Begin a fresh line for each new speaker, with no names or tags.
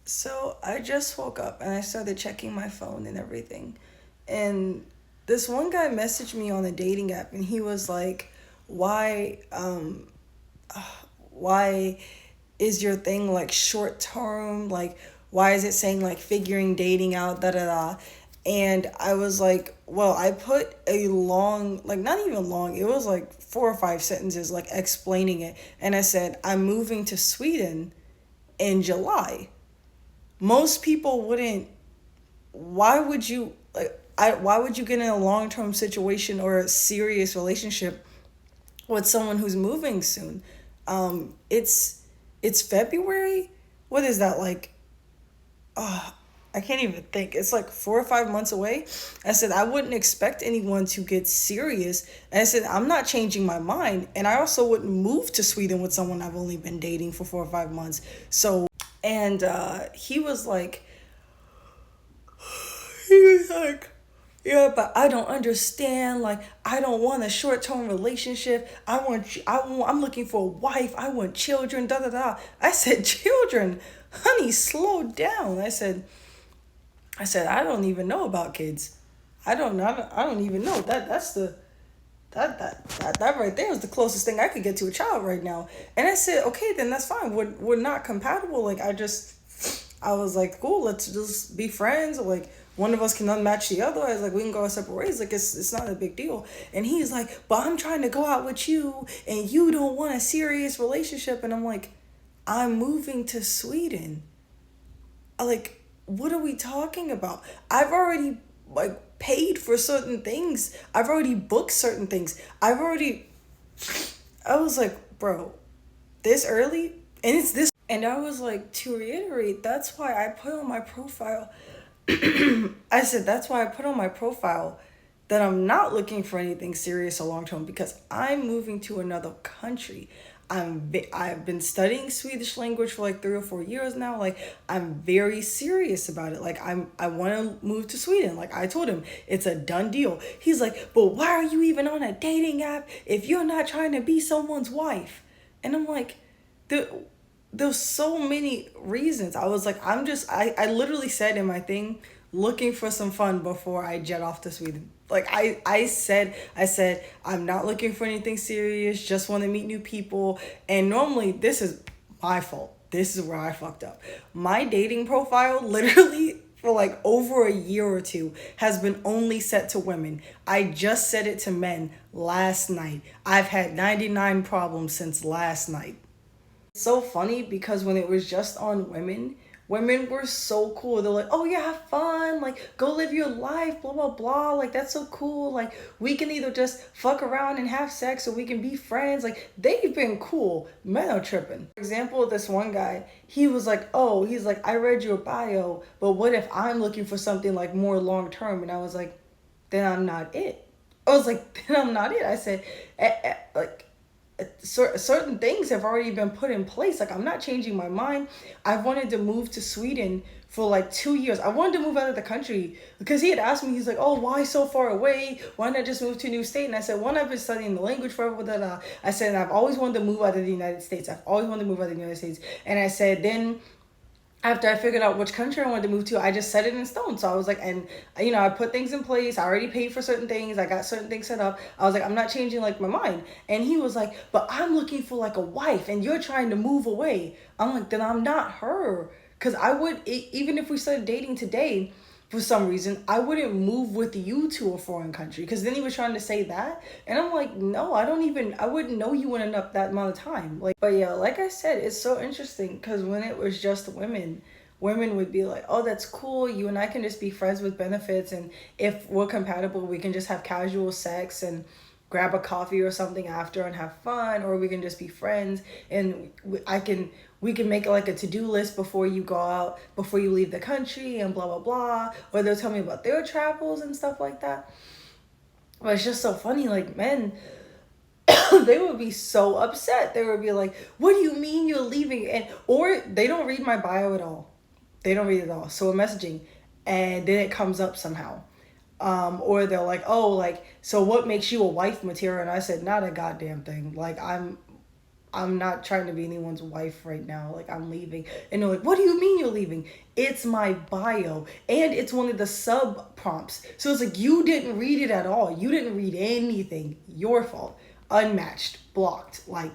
So I just woke up and I started checking my phone and everything. And this one guy messaged me on a dating app and he was like, "Why why is your thing like short term? Like why is it saying like figuring dating out da da da?" And I was like, "Well, I put a long, like not even long, it was like 4 or 5 sentences like explaining it. And I said, "I'm moving to Sweden in July." Most people wouldn't. Why would you like why would you get in a long-term situation or a serious relationship with someone who's moving soon? It's February. What is that like? I can't even think. It's like 4 or 5 months away. I said I wouldn't expect anyone to get serious. And I said I'm not changing my mind. And I also wouldn't move to Sweden with someone I've only been dating for 4 or 5 months. So and he was like, he was like, yeah, but I don't understand. Like, I don't want a short term relationship. I'm looking for a wife. I want children. Da da da. I said, children, honey, slow down. I said, I don't even know about kids. I don't even know that's the that right there is the closest thing I could get to a child right now. And I said, okay, then that's fine. We're not compatible. Like I was like, cool, let's just be friends. Or like one of us can unmatch the other. I was like, we can go our separate ways. Like it's not a big deal. And he's like, but I'm trying to go out with you, and you don't want a serious relationship. And I'm like, I'm moving to Sweden. Like, what are we talking about? I've already like paid for certain things. I've already booked certain things. I was like, bro, this early? And it's this. And I was like, to reiterate, that's why I put on my profile. I said, that's why I put on my profile that I'm not looking for anything serious or long term because I'm moving to another country. I've been studying Swedish language for like 3 or 4 years now. Like I'm very serious about it. Like I want to move to Sweden. Like I told him it's a done deal. He's like, but why are you even on a dating app if you're not trying to be someone's wife? And I'm like, the there's so many reasons. I was like, I literally said in my thing, looking for some fun before I jet off to Sweden. Like I said, I'm not looking for anything serious, just want to meet new people. And normally this is my fault. This is where I fucked up. My dating profile literally for like over a year or two has been only set to women. I just set it to men last night. I've had 99 problems since last night. So funny because when it was just on women, women were so cool. They're like, "Oh yeah, have fun. Like go live your life, blah blah blah. Like that's so cool. Like we can either just fuck around and have sex or we can be friends." Like they've been cool. Men are tripping. For example, this one guy, he was like, "Oh, he's like, I read your bio, but what if I'm looking for something like more long term?" And I was like, "Then I'm not it." I was like, "Then I'm not it." I said, like certain things have already been put in place. Like I'm not changing my mind. I've wanted to move to Sweden for like 2 years. I wanted to move out of the country because he had asked me. He's like, "Oh, why so far away? Why not just move to a new state?" And I said, "One, I've been studying the language forever." I said, "And I've always wanted to move out of the United States. I've always wanted to move out of the United States." And I said, then after I figured out which country I wanted to move to, I just set it in stone. So I was like, and I put things in place. I already paid for certain things. I got certain things set up. I was like, I'm not changing like my mind. And he was like, but I'm looking for like a wife, and you're trying to move away. I'm like, then I'm not her. Cause I would even if we started dating today, for some reason, I wouldn't move with you to a foreign country. Because then he was trying to say that. And I'm like, no, I wouldn't know you in enough that amount of time. Like, but yeah, like I said, it's so interesting because when it was just women, women would be like, oh, that's cool. You and I can just be friends with benefits. And if we're compatible, we can just have casual sex and grab a coffee or something after and have fun, or we can just be friends and we can make like a to-do list before you go out, before you leave the country, and blah blah blah. Or they'll tell me about their travels and stuff like that. But it's just so funny, like men, they would be so upset. They would be like, what do you mean you're leaving? And or they don't read my bio at all. They don't read it at all. So we're messaging and then it comes up somehow. Or they're like, oh, like, so what makes you a wife material? And I said, not a goddamn thing. Like I'm not trying to be anyone's wife right now. Like, I'm leaving. And they're like, what do you mean you're leaving? It's my bio. And it's one of the sub prompts. So it's like, you didn't read it at all. You didn't read anything. Your fault. Unmatched. Blocked. Like,